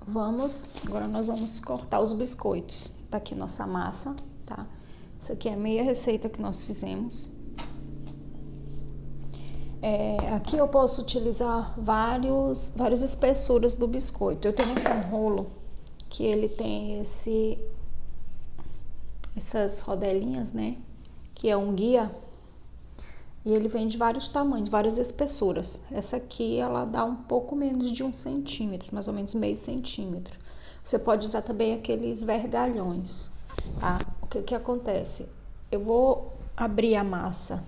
Agora nós vamos cortar os biscoitos. Tá aqui nossa massa, tá? Isso aqui é meia receita que nós fizemos. Aqui eu posso utilizar várias espessuras do biscoito. Eu tenho aqui um rolo que ele tem essas rodelinhas, né? Que é um guia. E ele vem de vários tamanhos, várias espessuras. Essa aqui, ela dá um pouco menos de 1 centímetro, mais ou menos meio centímetro. Você pode usar também aqueles vergalhões, tá? O que acontece? Eu vou abrir a massa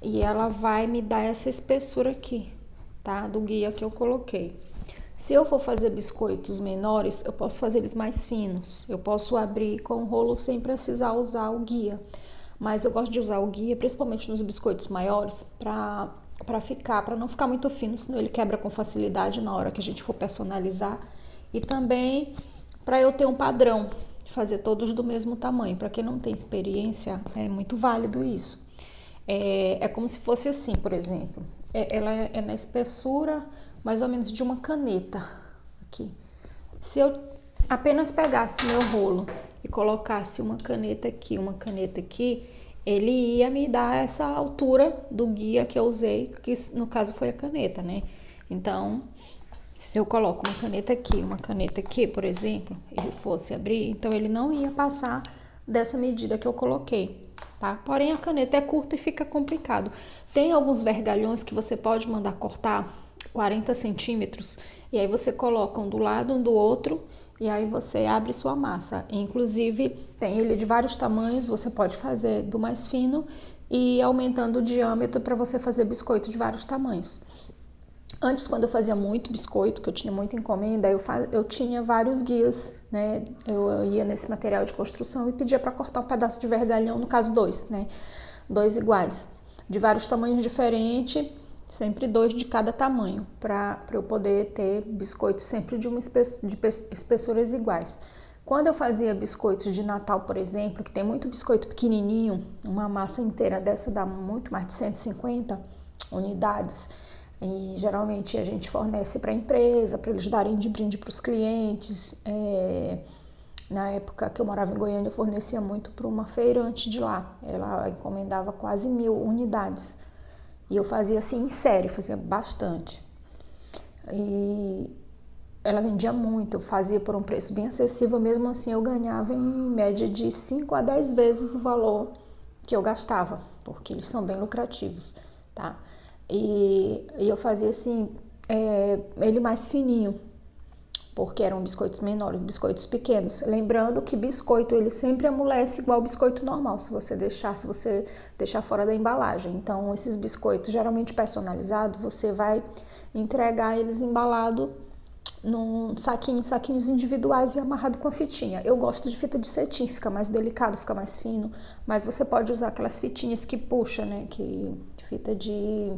e ela vai me dar essa espessura aqui, tá? Do guia que eu coloquei. Se eu for fazer biscoitos menores, eu posso fazer eles mais finos. Eu posso abrir com o rolo sem precisar usar o guia. Mas eu gosto de usar o guia, principalmente nos biscoitos maiores, para não ficar muito fino, senão ele quebra com facilidade na hora que a gente for personalizar. E também para eu ter um padrão, de fazer todos do mesmo tamanho. Para quem não tem experiência, é muito válido isso. É como se fosse assim, por exemplo. Ela é na espessura mais ou menos de uma caneta aqui. Se eu apenas pegasse meu rolo e colocasse uma caneta aqui, ele ia me dar essa altura do guia que eu usei, que no caso foi a caneta, né? Então, se eu coloco uma caneta aqui, por exemplo, e fosse abrir, então ele não ia passar dessa medida que eu coloquei, tá? Porém, a caneta é curta e fica complicado. Tem alguns vergalhões que você pode mandar cortar 40 centímetros, e aí você coloca um do lado, um do outro, e aí você abre sua massa. Inclusive, tem ele de vários tamanhos, você pode fazer do mais fino e aumentando o diâmetro para você fazer biscoito de vários tamanhos. Antes, quando eu fazia muito biscoito, que eu tinha muita encomenda, eu tinha vários guias, né? Eu ia nesse material de construção e pedia para cortar um pedaço de vergalhão, no caso 2, né? 2 iguais, de vários tamanhos diferentes, sempre 2 de cada tamanho, para eu poder ter biscoitos sempre de espessuras iguais. Quando eu fazia biscoitos de Natal, por exemplo, que tem muito biscoito pequenininho, uma massa inteira dessa dá muito mais de 150 unidades, e geralmente a gente fornece para a empresa, para eles darem de brinde para os clientes. Na época que eu morava em Goiânia, eu fornecia muito para uma feirante de lá. Ela encomendava quase 1000 unidades. E eu fazia assim em série, fazia bastante. E ela vendia muito, eu fazia por um preço bem acessível, mesmo assim eu ganhava em média de 5 a 10 vezes o valor que eu gastava, porque eles são bem lucrativos, tá? E eu fazia assim, ele mais fininho, porque eram biscoitos menores, biscoitos pequenos. Lembrando que biscoito, ele sempre amolece igual biscoito normal, se você deixar fora da embalagem. Então, esses biscoitos, geralmente personalizados, você vai entregar eles embalados num saquinhos individuais e amarrado com a fitinha. Eu gosto de fita de cetim, fica mais delicado, fica mais fino, mas você pode usar aquelas fitinhas que puxa, né, fita de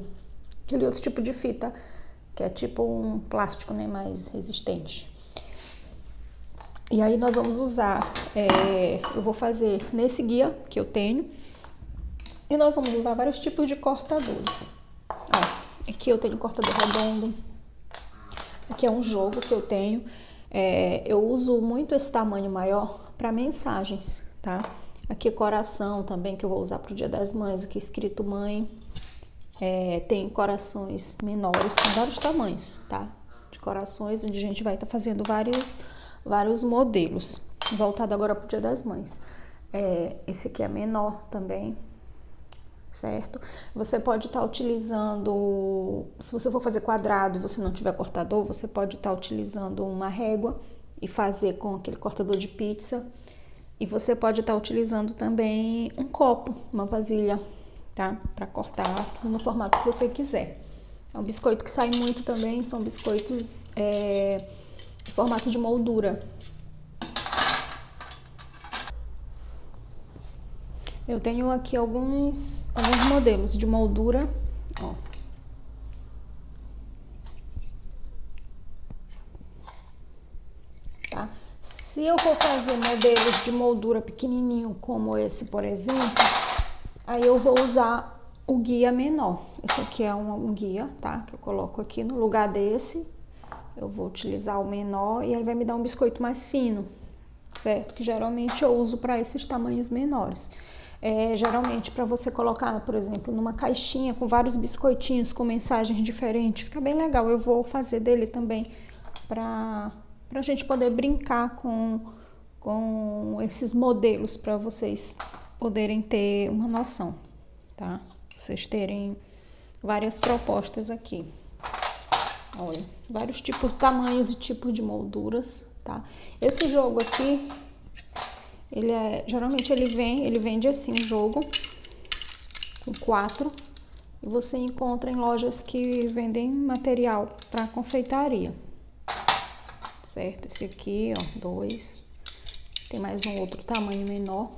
aquele outro tipo de fita, que é tipo um plástico, né, mais resistente. E aí nós vamos usar, eu vou fazer nesse guia que eu tenho, e nós vamos usar vários tipos de cortadores. Ó, aqui eu tenho cortador redondo, aqui é um jogo que eu tenho, eu uso muito esse tamanho maior para mensagens, tá? Aqui coração também, que eu vou usar pro Dia das Mães, aqui escrito mãe. Tem corações menores, tem vários tamanhos, tá? De corações, onde a gente vai estar fazendo vários modelos. Voltado agora pro Dia das Mães. Esse aqui é menor também, certo? Você pode estar utilizando, se você for fazer quadrado e você não tiver cortador, você pode estar utilizando uma régua e fazer com aquele cortador de pizza. E você pode estar utilizando também um copo, uma vasilha, tá? Para cortar no formato que você quiser. É um biscoito que sai muito também, são biscoitos em formato de moldura. Eu tenho aqui alguns modelos de moldura, ó. Tá? Se eu for fazer modelos de moldura pequenininho, como esse, por exemplo, aí eu vou usar o guia menor. Esse aqui é um guia, tá? Que eu coloco aqui no lugar desse. Eu vou utilizar o menor e aí vai me dar um biscoito mais fino, certo? Que geralmente eu uso para esses tamanhos menores. Geralmente para você colocar, por exemplo, numa caixinha com vários biscoitinhos com mensagens diferentes, fica bem legal. Eu vou fazer dele também para a gente poder brincar com esses modelos, para vocês poderem ter uma noção, tá? Vocês terem várias propostas aqui. Olha, vários tipos, tamanhos e tipos de molduras, tá? Esse jogo aqui, geralmente ele vende assim, jogo com 4, e você encontra em lojas que vendem material para confeitaria, certo? Esse aqui, ó, 2, tem mais um outro tamanho menor,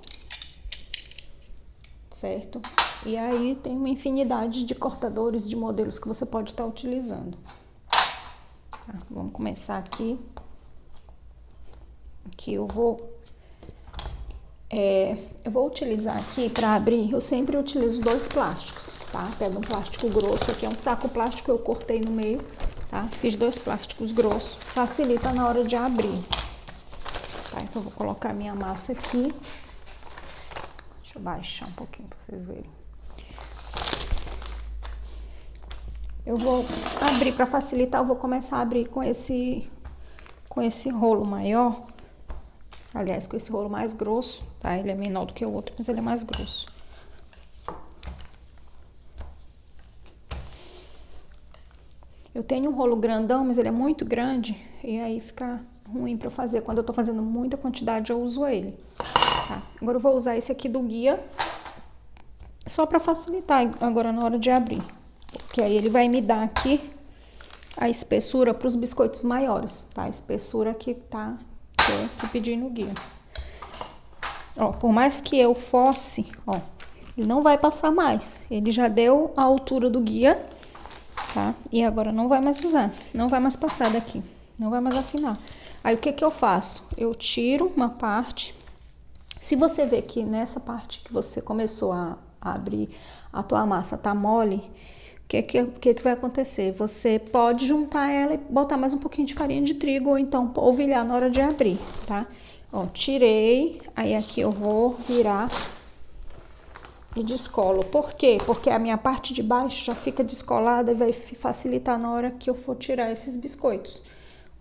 certo? E aí tem uma infinidade de cortadores de modelos que você pode estar utilizando. Tá, vamos começar aqui. Aqui eu vou utilizar aqui para abrir. Eu sempre utilizo 2 plásticos, tá? Pego um plástico grosso, aqui é um saco plástico, eu cortei no meio, tá? Fiz 2 plásticos grossos, facilita na hora de abrir. Tá, então eu vou colocar minha massa aqui. Deixa eu baixar um pouquinho para vocês verem. Eu vou abrir, para facilitar, eu vou começar a abrir com esse rolo maior. Aliás, com esse rolo mais grosso, tá? Ele é menor do que o outro, mas ele é mais grosso. Eu tenho um rolo grandão, mas ele é muito grande, e aí fica ruim pra eu fazer. Quando eu tô fazendo muita quantidade, eu uso ele. Tá? Agora eu vou usar esse aqui do guia, só pra facilitar agora na hora de abrir. Porque aí ele vai me dar aqui a espessura para os biscoitos maiores, tá? A espessura que tá, que eu aqui pedi no guia. Ó, por mais que eu force, ó, ele não vai passar mais. Ele já deu a altura do guia, tá? E agora não vai mais usar, não vai mais passar daqui, não vai mais afinar. Aí o que que eu faço? Eu tiro uma parte. Se você vê que nessa parte que você começou a abrir, a tua massa tá mole, o que vai acontecer? Você pode juntar ela e botar mais um pouquinho de farinha de trigo, ou então polvilhar na hora de abrir, tá? Ó, tirei, aí aqui eu vou virar e descolo. Por quê? Porque a minha parte de baixo já fica descolada e vai facilitar na hora que eu for tirar esses biscoitos.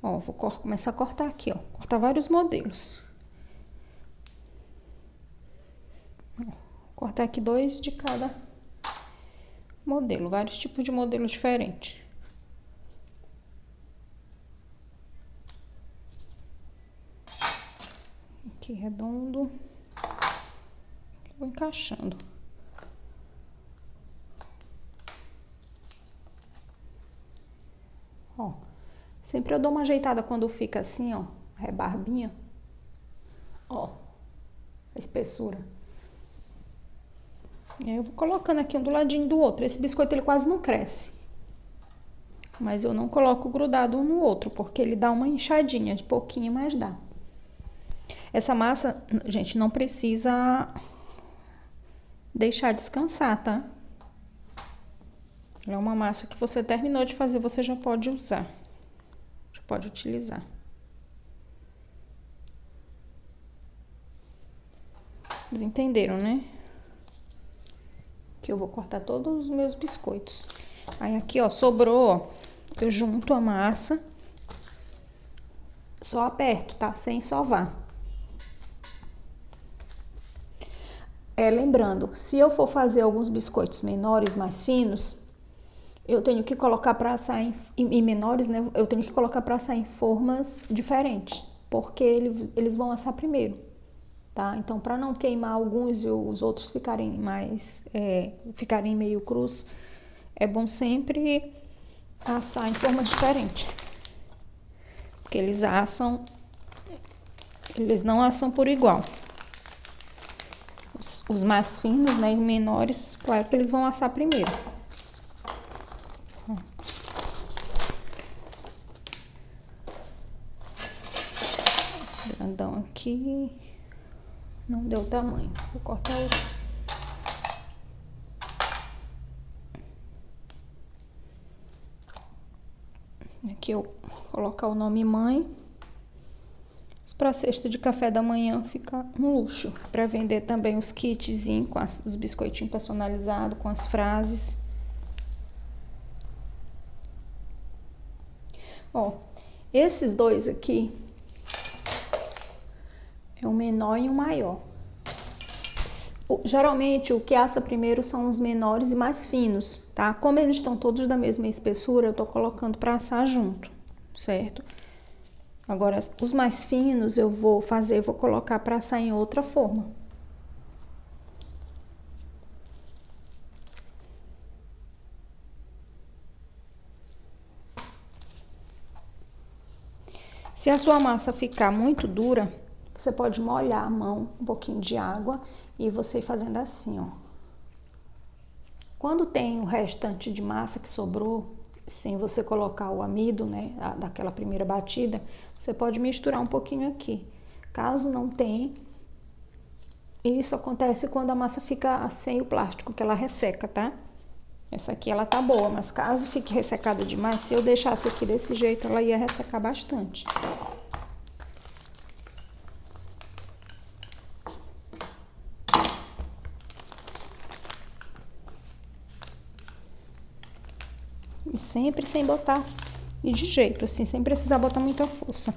Ó, vou começar a cortar aqui, ó, cortar vários modelos. Cortar aqui 2 de cada modelo, vários tipos de modelos diferentes. Aqui redondo, vou encaixando. Ó, sempre eu dou uma ajeitada quando fica assim, ó, rebarbinha. Ó, a espessura. E aí eu vou colocando aqui um do ladinho do outro. Esse biscoito ele quase não cresce, mas eu não coloco grudado um no outro, porque ele dá uma inchadinha, de pouquinho, mas dá. Essa massa, gente, não precisa deixar descansar, tá? É uma massa que você terminou de fazer, você já pode usar, já pode utilizar. Vocês entenderam, né? Que eu vou cortar todos os meus biscoitos. Aí aqui, ó, sobrou, ó, eu junto a massa, só aperto, tá? Sem sovar. Lembrando, se eu for fazer alguns biscoitos menores, mais finos, eu tenho que colocar para assar em menores, né? Eu tenho que colocar para assar em formas diferentes, porque eles vão assar primeiro, tá? Então, para não queimar alguns e os outros ficarem ficarem meio crus, é bom sempre assar em formas diferentes, porque eles não assam por igual. Os mais finos, né, e menores, claro que eles vão assar primeiro. Esse grandão aqui não deu tamanho, vou cortar ele. Aqui eu vou colocar o nome mãe. Para cesta de café da manhã fica um luxo. Para vender também os kitzinhos com os biscoitinhos personalizados, com as frases. Ó, esses dois aqui é o menor e o maior. Geralmente o que assa primeiro são os menores e mais finos, tá? Como eles estão todos da mesma espessura, eu tô colocando para assar junto, certo? Agora, os mais finos eu vou colocar para assar em outra forma. Se a sua massa ficar muito dura, você pode molhar a mão, um pouquinho de água e você ir fazendo assim, ó. Quando tem o restante de massa que sobrou, sem você colocar o amido, né, daquela primeira batida, você pode misturar um pouquinho aqui. Caso não tenha, isso acontece quando a massa fica sem o plástico, que ela resseca, tá? Essa aqui ela tá boa, mas caso fique ressecada demais, se eu deixasse aqui desse jeito, ela ia ressecar bastante. E sempre sem botar, e de jeito assim, sem precisar botar muita força.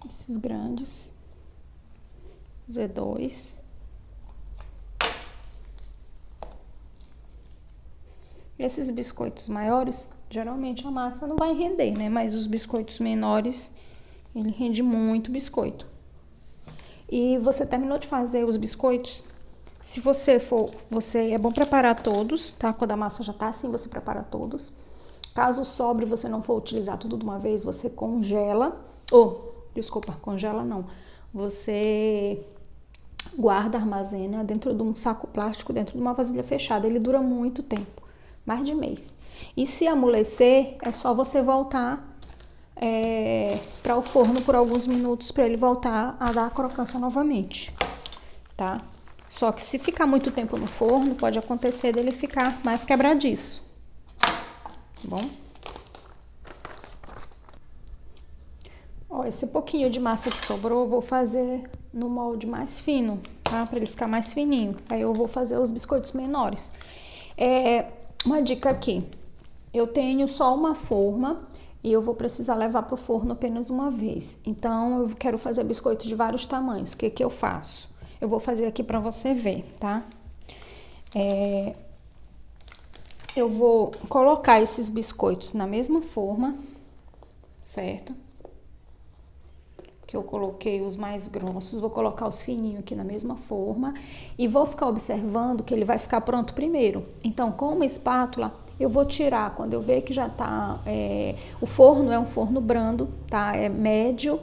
Esses grandes, Z2. Esses biscoitos maiores, geralmente a massa não vai render, né? Mas os biscoitos menores, ele rende muito biscoito. E você terminou de fazer os biscoitos? Se é bom preparar todos, tá? Quando a massa já tá assim, você prepara todos. Caso sobre, você não for utilizar tudo de uma vez, você congela. Congela não. Você guarda, armazena dentro de um saco plástico, dentro de uma vasilha fechada. Ele dura muito tempo, mais de mês. E se amolecer, é só você voltar para o forno por alguns minutos para ele voltar a dar a crocância novamente, tá? Só que se ficar muito tempo no forno, pode acontecer dele ficar mais quebradiço, tá bom? Ó, esse pouquinho de massa que sobrou, eu vou fazer no molde mais fino, tá? Para ele ficar mais fininho. Aí eu vou fazer os biscoitos menores. Uma dica aqui, eu tenho só uma forma e eu vou precisar levar para o forno apenas uma vez. Então, eu quero fazer biscoito de vários tamanhos. O que que eu faço? Eu vou fazer aqui para você ver, tá? Eu vou colocar esses biscoitos na mesma forma, certo? Que eu coloquei os mais grossos, vou colocar os fininhos aqui na mesma forma e vou ficar observando que ele vai ficar pronto primeiro. Então, com uma espátula, eu vou tirar quando eu ver que já tá... o forno é um forno brando, tá? É médio,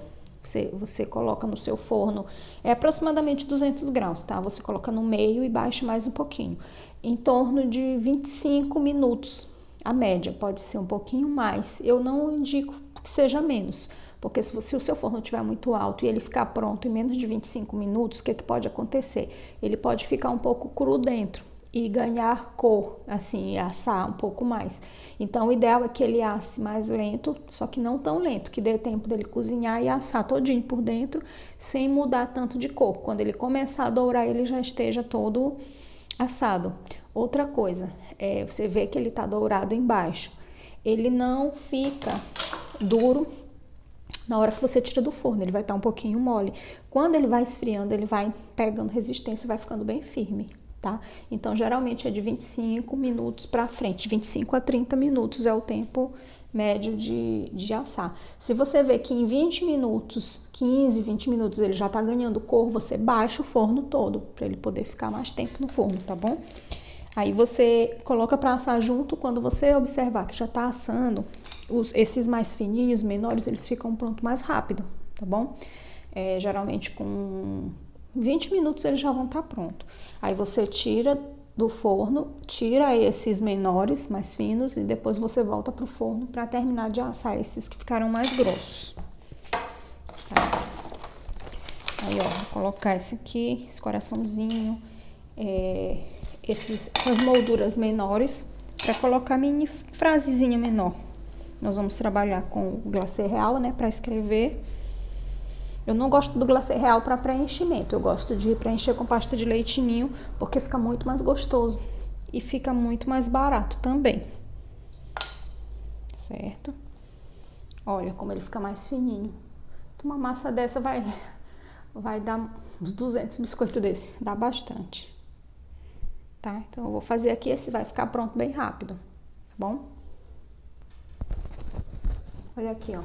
você coloca no seu forno, é aproximadamente 200 graus, tá? Você coloca no meio e baixa mais um pouquinho. Em torno de 25 minutos, a média, pode ser um pouquinho mais. Eu não indico que seja menos, porque se o seu forno estiver muito alto e ele ficar pronto em menos de 25 minutos, o que pode acontecer? Ele pode ficar um pouco cru dentro e ganhar cor, assim, assar um pouco mais. Então, o ideal é que ele asse mais lento, só que não tão lento, que dê tempo dele cozinhar e assar todinho por dentro, sem mudar tanto de cor. Quando ele começar a dourar, ele já esteja todo assado. Outra coisa, você vê que ele tá dourado embaixo. Ele não fica duro na hora que você tira do forno, ele vai estar um pouquinho mole. Quando ele vai esfriando, ele vai pegando resistência e vai ficando bem firme, tá? Então, geralmente é de 25 minutos para frente, 25 a 30 minutos é o tempo médio de assar. Se você vê que em 20 minutos, 15, 20 minutos ele já tá ganhando cor, você baixa o forno todo, para ele poder ficar mais tempo no forno, tá bom? Aí você coloca para assar junto. Quando você observar que já tá assando, esses mais fininhos, menores, eles ficam prontos mais rápido, tá bom? Geralmente com 20 minutos eles já vão estar prontos. Aí você tira do forno, tira esses menores, mais finos, e depois você volta pro forno para terminar de assar esses que ficaram mais grossos. Tá? Aí, ó, vou colocar esse aqui, esse coraçãozinho, essas molduras menores, para colocar mini frasezinha menor. Nós vamos trabalhar com o glacê real, né, para escrever. Eu não gosto do glacê real para preenchimento, eu gosto de preencher com pasta de leite ninho, porque fica muito mais gostoso e fica muito mais barato também. Certo? Olha como ele fica mais fininho. Uma massa dessa vai dar uns 200 biscoitos desse, dá bastante. Tá? Então eu vou fazer aqui, esse vai ficar pronto bem rápido, tá bom? Olha aqui, ó.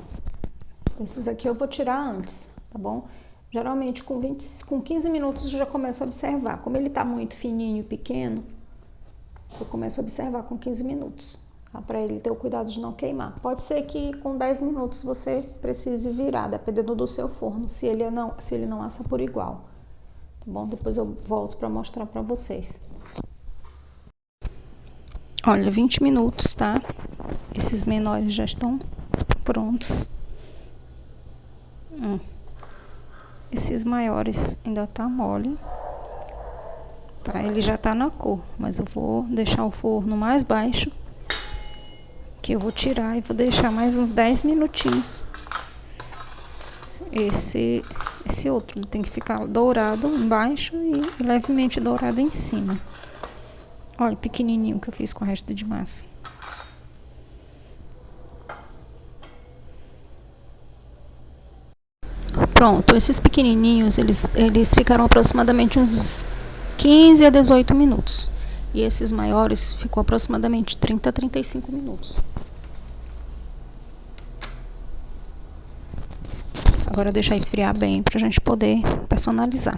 Esses aqui eu vou tirar antes, tá bom? Geralmente com 15 minutos eu já começo a observar. Como ele tá muito fininho e pequeno, eu começo a observar com 15 minutos. Tá? Para ele ter o cuidado de não queimar. Pode ser que com 10 minutos você precise virar, dependendo do seu forno, se ele não assa por igual. Tá bom? Depois eu volto para mostrar para vocês. Olha, 20 minutos, tá? Esses menores já estão prontos. Esses maiores ainda tá mole. Tá? Ele já tá na cor, mas eu vou deixar o forno mais baixo, que eu vou tirar e vou deixar mais uns 10 minutinhos. Esse outro tem que ficar dourado embaixo e levemente dourado em cima. Olha o pequenininho que eu fiz com o resto de massa. Pronto, esses pequenininhos, eles ficaram aproximadamente uns 15 a 18 minutos. E esses maiores ficou aproximadamente 30 a 35 minutos. Agora deixar esfriar bem pra gente poder personalizar.